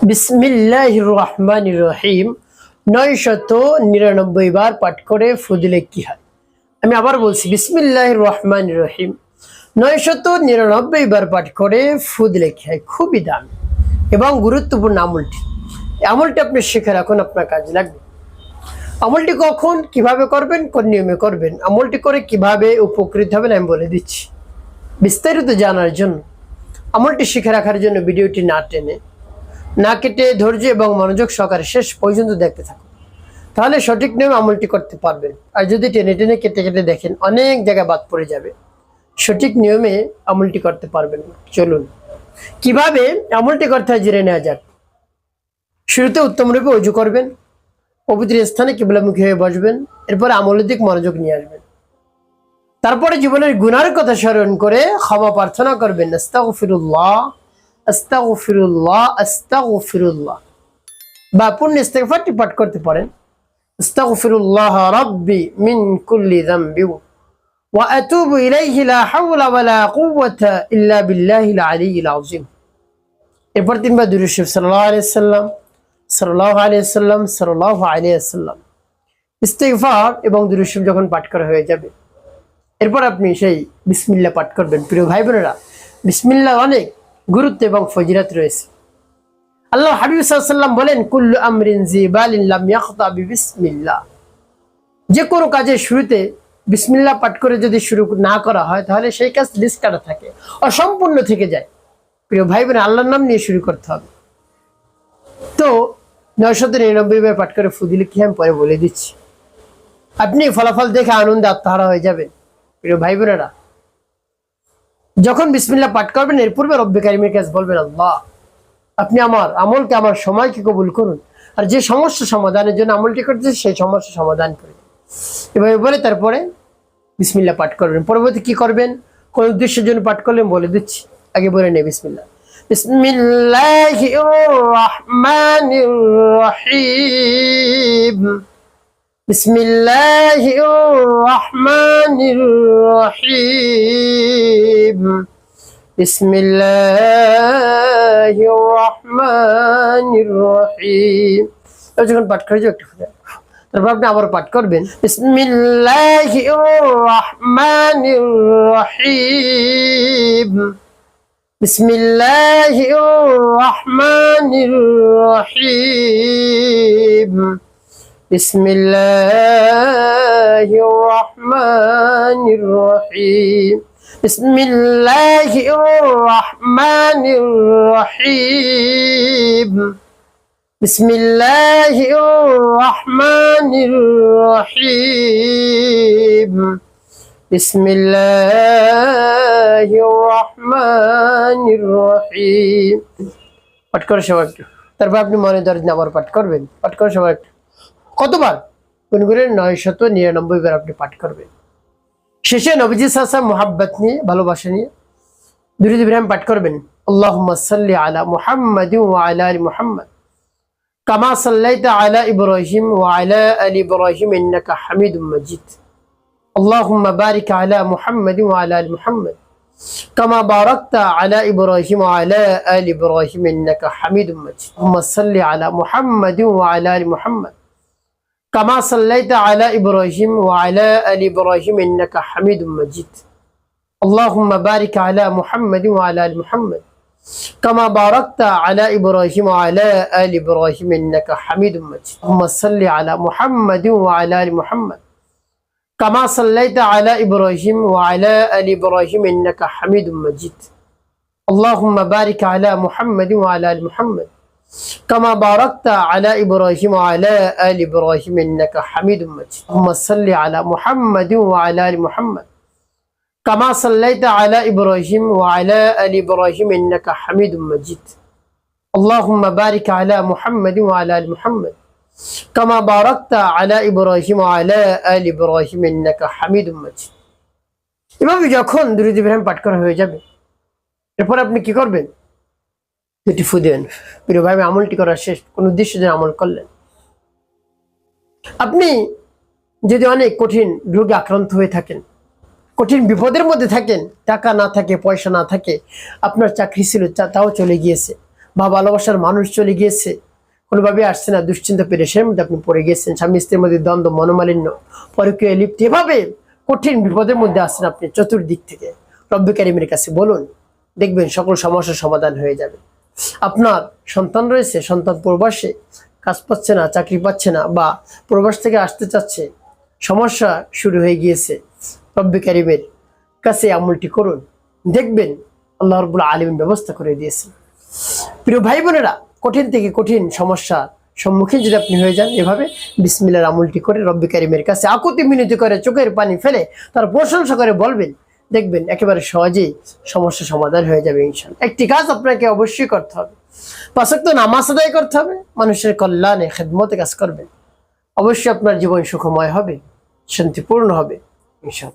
বিসমিল্লাহির রহমানির রহিম 999 বার পাঠ করে ফু দিলে কি হয়? আমি আবার বলছি, বিসমিল্লাহির রহমানির রহিম 999 বার পাঠ করে ফু দিলে কি হয়। খুবই দামি এবং গুরুত্বপূর্ণ আমলটি আপনি শিখে রাখুন, আপনার কাজে লাগবে। আমলটি কখন কিভাবে করবেন, কোন নিয়মে করবেন, আমলটি করে কিভাবে উপকৃত হবেন আমি বলে দিচ্ছি। বিস্তারিত জানার জন্য, আমলটি শিখে রাখার জন্য ভিডিওটি না টেনে না কেটে ধৈর্য এবং মনোযোগ সহকারে শেষ পর্যন্ত দেখতে থাকুন, তাহলে সঠিক নিয়মে আমলটি করতে পারবেন। আর যদি টেনে টেনে কেটে কেটে দেখেন, অনেক জায়গায় বাদ পড়ে যাবে, সঠিক নিয়মে আমলটি করতে পারবেন না। চলুন কিভাবে আমলটি করতে হয় জেনে নেওয়া যাক। শুরুতে উত্তম রূপে অজু করবেন, পবিত্র স্থানে কিবলামুখী হয়ে বসবেন, এরপরে আমলের দিক মনোযোগ নিয়ে আসবেন। তারপরে জীবনের গুনার কথা স্মরণ করে ক্ষমা প্রার্থনা করবেন, আস্তাগফিরুল্লাহ আস্তাগফিরুল্লাহ আস্তাগফিরুল্লাহ, বা পূর্ণ ইস্তেগফারটি পাঠ করতে পারেন, আস্তাগফিরুল্লাহ রাব্বি মিন কুল্লি যামবি ওয়া আতুবু ইলাইহি লা হাওলা ওয়া লা কুওয়াতা ইল্লা বিল্লাহিল আলিয়্যিল আযীম। এরপর তিনবার দুরূদ শরীফ সাল্লাল্লাহু আলাইহি ওয়াসাল্লাম সাল্লাল্লাহু আলাইহি ওয়াসাল্লাম সাল্লাল্লাহু আলাইহি ওয়াসাল্লাম ইস্তেগফার এবং দুরূদ শরীফ যখন পাঠ করা হয়ে যাবে, এরপর আপনি সেই বিসমিল্লাহ পাঠ করবেন। প্রিয় ভাই বোনেরা, বিসমিল্লাহ অনেক গুরুত্ব এবং ফজিলত রয়েছে। আল্লাহ হাবিব সাল্লাল্লাহু আলাইহি ওয়াসাল্লাম বলেন, কুল্লু আমরিন জিবালিন লাম ইয়াখতা বিসমিল্লাহ। যে কোনো কাজের শুরুতে বিসমিল্লাহ পাঠ করে যদি শুরু না করা হয়, তাহলে সেই কাজ লিস্ট কাটা থাকে, অসম্পূর্ণ থেকে যায়। প্রিয় ভাই বোন, আল্লাহর নাম নিয়ে শুরু করতে হবে। তো 999 বার পাঠ করে ফু দিলে কি আমি পরে বলে দিচ্ছি, আপনি ফলাফল দেখে আনন্দে আত্মহারা হয়ে যাবেন। প্রিয় ভাই বোনেরা, যখন বিসমিল্লাহ পাঠ করবেন, এর পূর্বে রব্বে কারিমের কাছে বলবেন, আল্লাহ আপনি আমার আমলকে, আমার সময়কে কবুল করুন, আর যে সমস্যা সমাধানের জন্য আমলটি করতেছে সেই সমস্যা সমাধান করে এভাবে বলে তারপরে বিসমিল্লাহ পাঠ করবেন। পরবর্তী কি করবেন, কোন উদ্দেশ্যের জন্য পাঠ করলেন বলে দিচ্ছি, আগে বলে নেই বিসমিল্লাহ। বিসমিল্লাহির রহমানির রহিম বিসমিল্লাহির রহমানির রহিম বিসমিল্লাহির রহমানির রহিম। যখন পাঠ করে যাও একটু, তারপর আপনি আবার পাঠ করবেন, বিসমিল্লাহির রহমানির রহিম বিসমিল্লাহির রহমানির রহিম বিসমিল্লাহির রহমানির রহিম বিসমিল্লাহির রহমানির রহিম বিসমিল্লাহির রহমানির রহিম বিসমিল্লাহির রহমানির রহিম। পাঠ করে সবাই একটু, তারপর আপনি মনে ধরেন আবার পাঠ করবেন। পাঠ করে সবাই একটু, কতবার? কোন করে 999 বার আপনি পাঠ করবেন। শেষে নবীজি সাল্লাল্লাহু আলাইহি ওয়াসাল্লাম মুহাব্বত নিয়ে, ভালোবাসা নিয়ে দুরূদ ইব্রাহিম পাঠ করবেন, আল্লাহুম্মা সাল্লি আলা মুহাম্মাদিন ওয়া আলা আলি মুহাম্মাদ কামা সাল্লাইতা আলা ইব্রাহিম ওয়া আলা আলি ইব্রাহিম ইন্নাকা হামিদুম মাজিদ। আল্লাহুম্মা বারিক আলা মুহাম্মাদিন ওয়া আলা আলি মুহাম্মাদ কামা বারাকতা আলা ইব্রাহিম ওয়া আলা আলি ইব্রাহিম ইন্নাকা হামিদুম মাজিদ। আল্লাহুম্মা সাল্লি আলা মুহাম্মাদিন ওয়া আলা আলি মুহাম্মাদ কামা সাল্লাইতা আলা ইব্রাহিম ওয়া আলা আলি ইব্রাহিম ইন্নাকা হামিদুম মাজিদ। আল্লাহুম্মা বারিক আলা মুহাম্মাদিন ওয়া আলা আলি মুহাম্মাদ কামা বারাকতা আলা ইব্রাহিম ওয়া আলা আলি ইব্রাহিম ইন্নাকা হামিদুম মাজিদ। আল্লাহুম্মা সাল্লি আলা মুহাম্মাদিন ওয়া আলা আলি মুহাম্মাদ কামা সাল্লাইতা আলা ইব্রাহিম ওয়া আলা আলি ইব্রাহিম ইন্নাকা হামিদুম মাজিদ। আল্লাহুম্মা বারিক আলা মুহাম্মাদিন ওয়া আলা আলি মুহাম্মাদ কামা বারাকতা আলা ইব্রাহিম ওয়া আলা আলি ইব্রাহিম ইন্নাকা হামিদুম মাজিদ। আল্লাহুম্মা সাল্লি আলা মুহাম্মাদিন ওয়া আলা আলি মুহাম্মাদ কামা সাল্লাইতা আলা ইব্রাহিম ওয়া আলা আলি ইব্রাহিম ইন্নাকা হামিদুম মাজিদ। আল্লাহুম্মা বারিক আলা মুহাম্মাদিন ওয়া আলা আলি মুহাম্মাদ কামা বারাকতা আলা ইব্রাহিম ওয়া আলা আলি ইব্রাহিম ইন্নাকা হামিদুম মাজিদ। এভাবে যখন দুরূদ ইব্রাহিম পাঠ করা হয়ে যাবে, এরপর আপনি কি করবেন, দুটি ফু দেবেন। প্রিয় ভাই, আমলটি করা শেষ, কোন উদ্দেশ্যে যেন আমল করলেন। আপনি যদি অনেক কঠিন রোগে আক্রান্ত হয়ে থাকেন, কঠিন বিপদের মধ্যে থাকেন, টাকা না থাকে, পয়সা না থাকে, আপনার চাকরি ছিল তাও চলে গিয়েছে, বা ভালোবাসার মানুষ চলে গিয়েছে, কোনোভাবে আসছে না, দুশ্চিন্তা পেরেশানির মধ্যে আপনি পড়ে গিয়েছেন, স্বামী স্ত্রীর মধ্যে দ্বন্দ্ব, মনোমালিন্য, পরকীয়ায় লিপ্ত, এভাবে কঠিন বিপদের মধ্যে আসছেন আপনি চতুর্দিক থেকে, রব্বি কারিমের কাছে বলুন, দেখবেন সকল সমস্যার সমাধান হয়ে যাবে। আপনার সন্তান রয়েছে, সন্তান প্রবাসে, কাজ পাচ্ছে না, চাকরি পাচ্ছে না, বা প্রবাস থেকে আসতে চাচ্ছে, সমস্যা শুরু হয়ে গিয়েছে, রব্বি কারিমের কাছে আমলটি করুন, দেখবেন আল্লাহ রাব্বুল আলামিন ব্যবস্থা করে দিয়েছেন। প্রিয় ভাই বোনেরা, কঠিন থেকে কঠিন সমস্যা সম্মুখীন যদি আপনি হয়ে যান, এভাবে বিসমিল্লাহর আমলটি করে রব্বি কারিমের কাছে আকুতি মিনতি করে চোখের পানি ফেলে তার প্রশংসা করে বলবেন, দেখবেন একেবারে সহজেই সমস্যা সমাধান হয়ে যাবে ইনশাআল্লাহ। একটি কাজ আপনাকে অবশ্যই করতে হবে, 5 ওয়াক্ত নামাজ আদায় করতে হবে, মানুষের কল্যাণে খেদমতে কাজ করবেন, অবশ্যই আপনার জীবন সুখময় হবে, শান্তিপূর্ণ হবে ইনশাআল্লাহ।